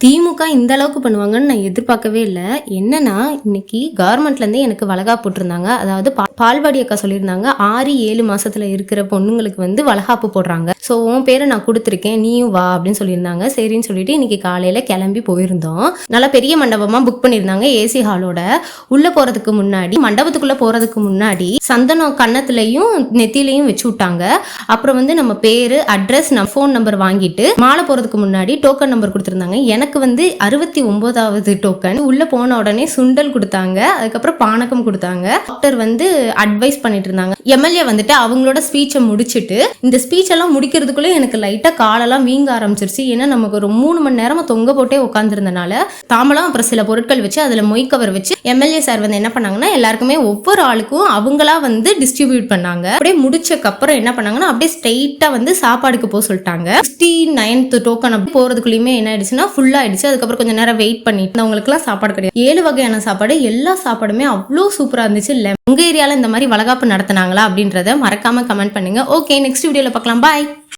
திமுக இந்த அளவுக்கு பண்ணுவாங்கன்னு நான் எதிர்பார்க்கவே இல்லை. என்னன்னா, இன்னைக்கு கவர்மெண்ட்லேருந்து எனக்கு வளகாப்பு போட்டிருந்தாங்க. அதாவது பால்வாடி அக்கா சொல்லியிருந்தாங்க, 6-7 மாசத்துல இருக்கிற பொண்ணுங்களுக்கு வந்து வளகாப்பு போடுறாங்க. ஸோ உன் பேரை நான் கொடுத்துருக்கேன், நீயும் வா அப்படின்னு சொல்லியிருந்தாங்க. சரின்னு சொல்லிட்டு இன்னைக்கு காலையில கிளம்பி போயிருந்தோம். நல்லா பெரிய மண்டபமா புக் பண்ணியிருந்தாங்க, ஏசி ஹாலோட. உள்ள போறதுக்கு முன்னாடி, மண்டபத்துக்குள்ள போறதுக்கு முன்னாடி சந்தனம் கன்னத்துலையும் நெத்திலையும் வச்சு விட்டாங்க. அப்புறம் வந்து நம்ம பேரு, அட்ரஸ், நம்ம ஃபோன் நம்பர் வாங்கிட்டு மாலை போறதுக்கு முன்னாடி டோக்கன் நம்பர் கொடுத்துருந்தாங்க. எனக்கு வந்து 69வது டோக்கன். உள்ள போன உடனே சுண்டல் கொடுத்தாங்க, அதுக்கப்புறம் பானகம் கொடுத்தாங்க. டாக்டர் வந்து அட்வைஸ் பண்ணிட்டு இருந்தாங்க. எம்எல்ஏ வந்துட்டு அவங்களோட ஸ்பீச்சை முடிச்சுட்டு, இந்த ஸ்பீச் எல்லாம் முடிக்கிறதுக்குள்ளே எனக்கு லைட்டா காலெல்லாம் வீங்க ஆரம்பிச்சிருச்சு. ஏன்னா நமக்கு ஒரு 3 மணி நேரமா தொங்க போட்டே உட்காந்துருந்தனால தாமலாம் அப்புறம் சில பொருட்கள் வச்சு அதுல மொய் கவர் வச்சு எம்எல்ஏ சார் வந்து என்ன பண்ணாங்கன்னா, எல்லாருக்குமே ஒவ்வொரு ஆளுக்கும் அவங்களா வந்து டிஸ்ட்ரிபியூட் பண்ணாங்க. அப்படியே முடிச்சக்கு அப்புறம் என்ன பண்ணாங்கன்னா, அப்படியே ஸ்ட்ரெயிட்டா வந்து சாப்பாடுக்கு போக சொல்லிட்டாங்க. 69th டோக்கன் அப்படி போறதுக்குள்ளயுமே என்ன ஆயிடுச்சுன்னா ஃபுல்லா ஆயிடுச்சு. அதுக்கப்புறம் கொஞ்சம் நேரம் வெயிட் பண்ணிட்டு அவங்களுக்குலாம் சாப்பாடு கிடையாது. 7 வகையான சாப்பாடு, எல்லா சாப்பாடுமே அவ்வளோ சூப்பரா இருந்துச்சு. உங்க ஏரியால இந்த மாதிரி வளகாப்பு நடத்தினாங்களா அப்படின்றத மறக்காம கமெண்ட் பண்ணுங்க. ஓகே, நெக்ஸ்ட் வீடியோல பார்க்கலாம். பாய்.